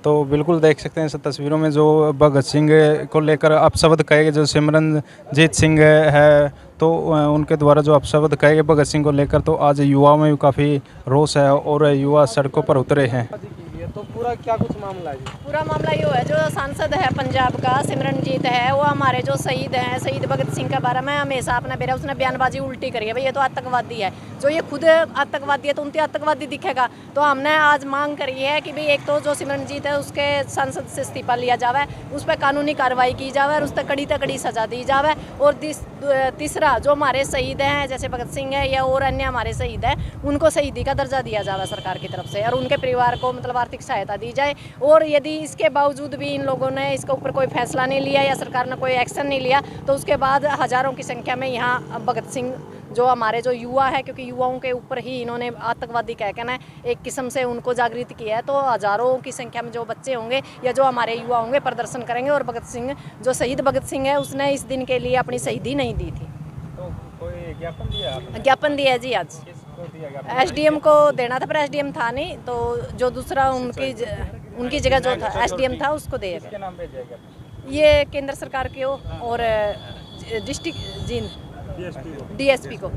तो बिल्कुल देख सकते हैं इस तस्वीरों में जो भगत सिंह को लेकर अपशब्द कहे गए, जो सिमरनजीत सिंह है तो उनके द्वारा जो अपशब्द कहे गए भगत सिंह को लेकर, तो आज युवाओं में भी काफ़ी रोष है और युवा सड़कों पर उतरे हैं। तो पूरा क्या कुछ मामला है जी? पूरा मामला ये है, जो सांसद है पंजाब का सिमरनजीत है, वो हमारे जो शहीद हैं, शहीद भगत सिंह के बारे में हमेशा अपना बेरा उसने बयानबाजी उल्टी करी है, भाई ये तो आतंकवादी है। जो ये खुद आतंकवादी है तो उनकी आतंकवादी दिखेगा। तो हमने आज मांग करी है कि भाई एक तो जो सिमरनजीत है उसके सांसद से इस्तीफा लिया जावे, उस पर कानूनी कार्रवाई की जावे और उस पर कड़ी से कड़ी सजा दी जावे। और तीसरा जो हमारे शहीद हैं जैसे भगत सिंह है या और अन्य हमारे शहीद हैं, उनको शहीदी का दर्जा दिया जावे सरकार की तरफ से और उनके परिवार को मतलब आर्थिक सहायता दी जाए। और यदि इसके बावजूद भी इन लोगों ने इसके ऊपर कोई फैसला नहीं लिया या सरकार ने कोई एक्शन नहीं लिया तो उसके बाद हज़ारों की संख्या में यहाँ भगत सिंह जो हमारे जो युवा है, क्योंकि युवाओं के ऊपर ही इन्होंने आतंकवादी कह के ना एक किस्म से उनको जागृत किया है, तो हज़ारों की संख्या में जो बच्चे होंगे या जो हमारे युवा होंगे प्रदर्शन करेंगे। और भगत सिंह जो शहीद भगत सिंह है उसने इस दिन के लिए अपनी शहीदी नहीं दी थी। तो कोई ज्ञापन दिया? ज्ञापन दिया जी आज एसडीएम को देना था, पर एसडीएम था नहीं, तो जो दूसरा उनकी जगह जो था एसडीएम था उसको दिया किसके नाम पे जाएगा? ये केंद्र सरकार के हो और डिस्ट्रिक्ट जी डीएसपी को।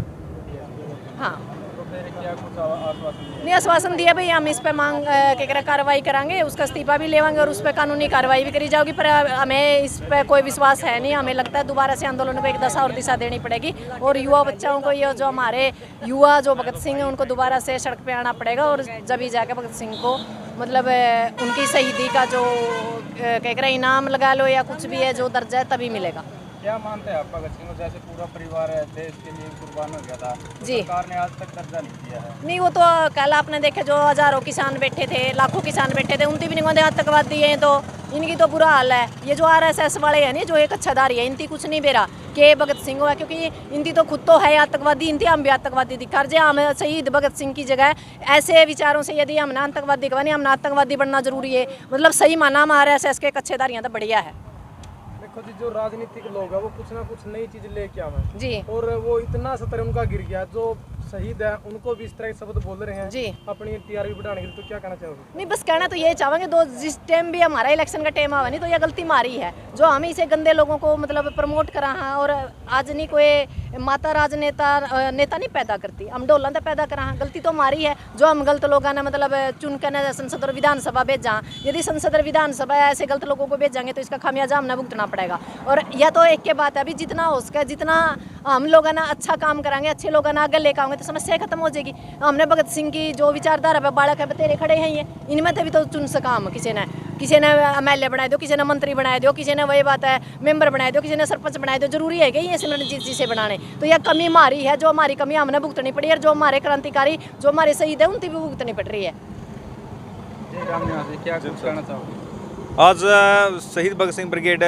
हाँ, तो फिर क्या कुछ आश्वासन नहीं आश्वासन दिया भाई हम इस पे मांग क्या कार्रवाई करांगे, उसका इस्तीफा भी लेवांगे और उस पर कानूनी कार्रवाई भी करी जाएगी। पर हमें इस पे कोई विश्वास है नहीं। हमें लगता है दोबारा से आंदोलन को एक दशा और दिशा देनी पड़ेगी और युवा बच्चों को, ये जो हमारे युवा जो भगत सिंह है उनको दोबारा से सड़क पे आना पड़ेगा और जब ही जाकर भगत सिंह को मतलब उनकी शहीदी का जो क्या इनाम लगा लो या कुछ भी है जो दर्जा है तभी मिलेगा। क्या मानते हैं आप भगत सिंह, जैसे पूरा परिवार है देश के लिए कुर्बान हो गया था, जी सरकार ने आज तक दर्जा नहीं दिया है? नहीं, वो तो कल आपने देखे जो हज़ारों किसान बैठे थे, लाखों किसान बैठे थे, उनकी भी नहीं कहते आतंकवादी हैं, तो इनकी तो बुरा हाल है। ये जो आरएसएस वाले हैं नहीं, जो एक अच्छाधारी है, इनकी कुछ नहीं बेरा के भगत सिंह है, क्योंकि इनकी तो खुद तो है आतंकवादी, इनकी हम भी आतंकवादी दिखा रहे। हम शहीद भगत सिंह की जगह ऐसे विचारों से यदि हमने आतंकवादी कहवा नहीं, हमने आतंकवादी बनना जरूरी है। मतलब सही माना हम आरएसएस के अच्छेदारियाँ तो बढ़िया है। देखो जी, जो राजनीतिक लोग हैं वो कुछ ना कुछ नई चीज लेके आवे जी, और वो इतना सतर उनका गिर गया, जो शहीद है उनको भी इस तरह के शब्द बोल रहे हैं जी, अपनी टीआरपी बढ़ाने के लिए। तो क्या कहना चाहोगे? नहीं बस कहना तो ये चाहेंगे, दो जिस टाइम भी हमारा इलेक्शन का टाइम आवा नहीं तो ये गलती मारी है जो हमें इसे गंदे लोगों को मतलब प्रमोट करा है। और आज नहीं कोई माता राजनेता नेता नहीं पैदा करती, हम डोला तो पैदा करा है। गलती तो हमारी है जो हम गलत लोगों ने मतलब चुन कर संसद और विधानसभा भेजा। यदि संसद और विधानसभा ऐसे गलत लोगों को भेजेंगे तो इसका खामियाजा हमने भुगतना पड़ेगा। और यह तो एक के बात है, अभी जितना हो सके जितना हम लोग ना अच्छा काम कराएंगे, अच्छे लोग ना आगे लेकर आएंगे तो समस्या खत्म हो जाएगी। हमने भगत सिंह की जो विचारधारा है, बालक है बतेरे खड़े हैं, ये इनमें से भी तो चुन सका हम। किसी ने एमएलए बना दो, किसी ने मंत्री बना दो, किसी ने वही बात है मेंबर बना दो, किसी ने सरपंच बना दो। जरूरी है कि ये सिमरनजीत जी से बनाने, तो यह कमी हमारी है। जो हमारी कमी हमने भुगतनी पड़ी है, जो हमारे क्रांतिकारी जो हमारे शहीद है उनकी भी भुगतनी पड़ रही है। क्या कुछ कहना चाहोगे? आज शहीद भगत सिंह ब्रिगेड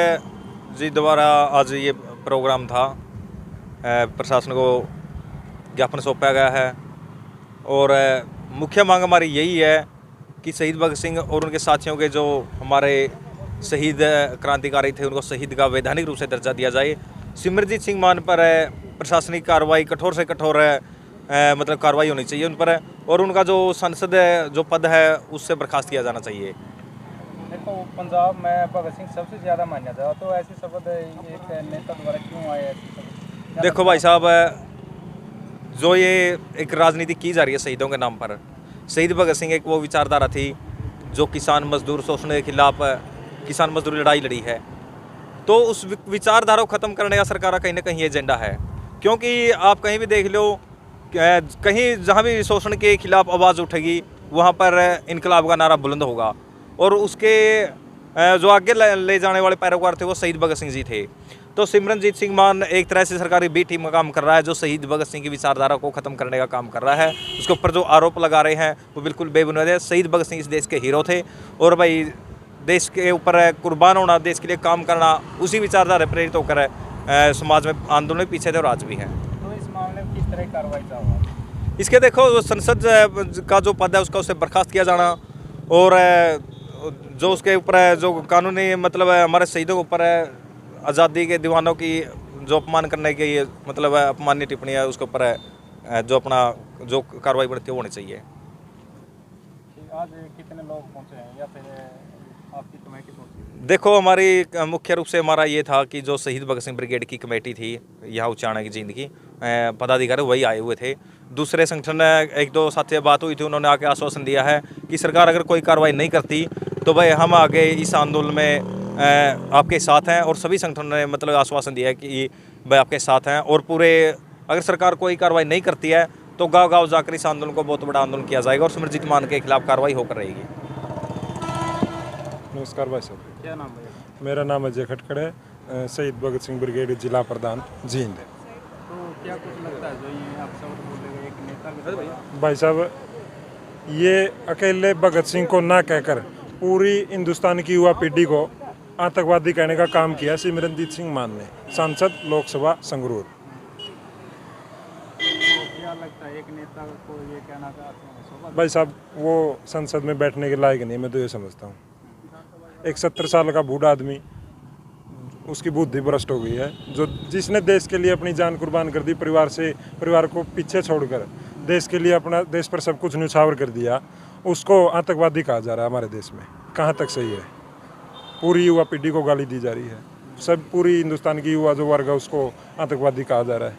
जी द्वारा आज ये प्रोग्राम था, प्रशासन को ज्ञापन सौंपा गया है और मुख्य मांग हमारी यही है कि शहीद भगत सिंह और उनके साथियों के जो हमारे शहीद क्रांतिकारी थे उनको शहीद का वैधानिक रूप से दर्जा दिया जाए। सिमरनजीत सिंह मान पर प्रशासनिक कार्रवाई कठोर से कठोर मतलब कार्रवाई होनी चाहिए उन पर, और उनका जो संसद जो पद है उससे बर्खास्त किया जाना चाहिए। देखो पंजाब में भगत सिंह सबसे ज़्यादा मान्य था, तो ऐसे शब्द एक नेता द्वारा क्यों आए ऐसे शब्द? देखो भाई साहब, जो ये एक राजनीति की जा रही है शहीदों के नाम पर, शहीद भगत सिंह एक वो विचारधारा थी जो किसान मजदूर शोषण के खिलाफ किसान मजदूर लड़ाई लड़ी है, तो उस विचारधारा को ख़त्म करने का सरकार का कहीं ना कहीं एजेंडा है। क्योंकि आप कहीं भी देख लो, कहीं जहाँ भी शोषण के खिलाफ आवाज़ उठेगी वहाँ पर इनकलाब का नारा बुलंद होगा, और उसके जो आगे ले जाने वाले पैरोकार थे वो शहीद भगत सिंह जी थे। तो सिमरनजीत सिंह मान एक तरह से सरकारी बी टीम का काम कर रहा है जो शहीद भगत सिंह की विचारधारा को ख़त्म करने का काम कर रहा है। उसके ऊपर जो आरोप लगा रहे हैं वो बिल्कुल बेबुनियाद है। शहीद भगत सिंह इस देश के हीरो थे और भाई देश के ऊपर कुर्बान होना, देश के लिए काम करना, उसी विचारधारा प्रेरित होकर समाज में आंदोलन पीछे थे और आज भी हैं। तो इस मामले में किस तरह की कार्रवाई चाहोगे? इसके देखो संसद का जो पद है उसका उसे बर्खास्त किया जाना, और जो उसके ऊपर है जो कानूनी मतलब है हमारे शहीदों के ऊपर है आज़ादी के दीवानों की जो अपमान करने की मतलब है अपमाननीय टिप्पणी है उसके ऊपर है जो अपना जो कार्रवाई बढ़ती है वो होनी चाहिए। आज कितने लोग पहुंचे हैं या फिर आपकी कमेटी पहुंची? देखो हमारी मुख्य रूप से हमारा ये था कि जो शहीद भगत सिंह ब्रिगेड की कमेटी थी यहाँ उच्चारण की जींद की पदाधिकारी वही आए हुए थे। दूसरे संगठन एक दो साथी से बात हुई थी, उन्होंने आके आश्वासन दिया है कि सरकार अगर कोई कार्रवाई नहीं करती तो भाई हम आगे इस आंदोलन में आपके साथ हैं। और सभी संगठनों ने मतलब आश्वासन दिया है कि भाई आपके साथ हैं। और पूरे अगर सरकार कोई कार्रवाई नहीं करती है तो गांव-गांव जाकर इस आंदोलन को बहुत बड़ा आंदोलन किया जाएगा और सिमरनजीत मान के खिलाफ कार्रवाई होकर रहेगी। नमस्कार भाई साहब, क्या नाम है? मेरा नाम अजय खटकड़ है, शहीद भगत सिंह ब्रिगेड जिला प्रधान जींद। तो क्या कुछ लगता है जो ये आप सब बोले एक नेता के द्वारा? भाई साहब, ये अकेले भगत सिंह को ना कहकर पूरी हिंदुस्तान की युवा पीढ़ी को आतंकवादी कहने का काम किया सिमरनजीत सिंह मान ने, सांसद लोकसभा संगरूर। क्या लगता है एक नेता को ये कहना का? भाई साहब, वो संसद में बैठने के लायक नहीं, मैं तो ये समझता हूँ। एक 70 साल का बूढ़ा आदमी, उसकी बुद्धि भ्रष्ट हो गई है, जो जिसने देश के लिए अपनी जान कुर्बान कर दी, परिवार को पीछे छोड़कर देश के लिए अपना देश पर सब कुछ न्यौछावर कर दिया, उसको आतंकवादी कहा जा रहा है हमारे देश में। कहाँ तक सही है? पूरी युवा पीढ़ी को गाली दी जा रही है, सब पूरी हिंदुस्तान की युवा जो वर्ग है उसको आतंकवादी कहा जा रहा है।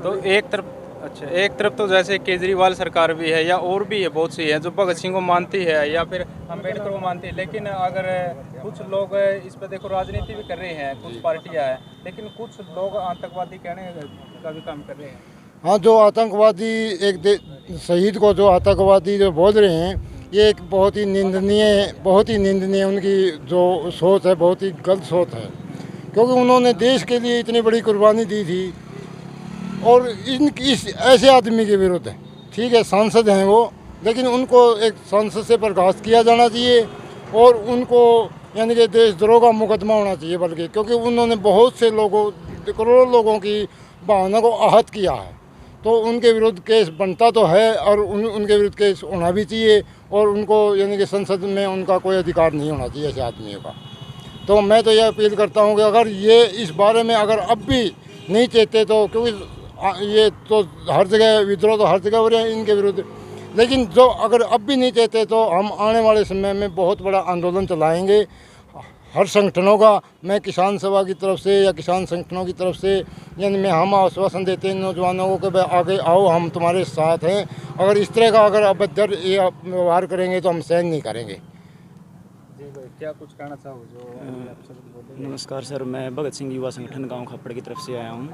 तो एक तरफ तो जैसे केजरीवाल सरकार भी है या और भी है बहुत सी है जो भगत सिंह को मानती है या फिर अम्बेडकर को मानती है, लेकिन अगर कुछ लोग इस पर देखो राजनीति भी कर रहे हैं, कुछ पार्टियां हैं, लेकिन कुछ लोग आतंकवादी कहने का भी काम कर रहे हैं। हाँ, जो आतंकवादी शहीद को जो आतंकवादी जो बोल रहे हैं, ये एक बहुत ही निंदनीय उनकी जो सोच है, बहुत ही गलत सोच है। क्योंकि उन्होंने देश के लिए इतनी बड़ी कुर्बानी दी थी और इस ऐसे आदमी के विरुद्ध है, ठीक है सांसद हैं वो, लेकिन उनको एक सांसद से बर्खास्त किया जाना चाहिए और उनको यानी कि देशद्रोह का मुकदमा होना चाहिए बल्कि, क्योंकि उन्होंने बहुत से लोगों, करोड़ों लोगों की भावना को आहत किया है। तो उनके विरुद्ध केस बनता तो है और उनके विरुद्ध केस होना भी चाहिए और उनको यानी कि संसद में उनका कोई अधिकार नहीं होना चाहिए ऐसे आदमियों का। तो मैं तो यह अपील करता हूँ कि अगर ये इस बारे में अगर अब भी नहीं चाहते तो, क्योंकि ये तो हर जगह विद्रोह तो हर जगह हो रहे हैं इनके विरुद्ध, लेकिन जो अगर अब भी नहीं चाहते तो हम आने वाले समय में बहुत बड़ा आंदोलन चलाएंगे हर संगठनों का। मैं किसान सभा की तरफ से या किसान संगठनों की तरफ से यानी हम आश्वासन देते हैं नौजवानों को कि भाई आगे आओ, हम तुम्हारे साथ हैं। अगर इस तरह का अगर अभद्र ये व्यवहार करेंगे तो हम सहन नहीं करेंगे। क्या कुछ कहना चाहोगे जो आप सब बोले? नमस्कार सर, मैं भगत सिंह युवा संगठन गांव खापड़ की तरफ से आया हूं।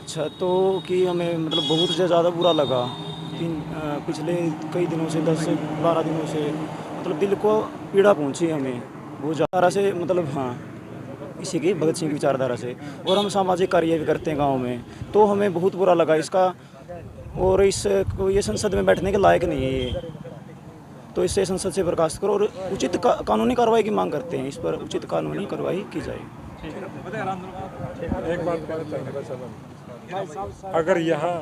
अच्छा, तो कि हमें मतलब बहुत ज़्यादा बुरा लगा कि पिछले कई दिनों से 10 से 12 दिनों से मतलब दिल को पीड़ा पहुंची हमें बहुत ज़्यादा से, मतलब हाँ इसी की भगत सिंह की विचारधारा से। और हम सामाजिक कार्य भी करते हैं गाँव में, तो हमें बहुत बुरा लगा इसका। और ये संसद में बैठने के लायक नहीं है ये, तो इससे संसद से बर्खास्त करो और उचित कानूनी कार्रवाई की मांग करते हैं। इस पर उचित कानूनी कार्रवाई की जाए। एक बात कहना चाहूँगा, अगर यहाँ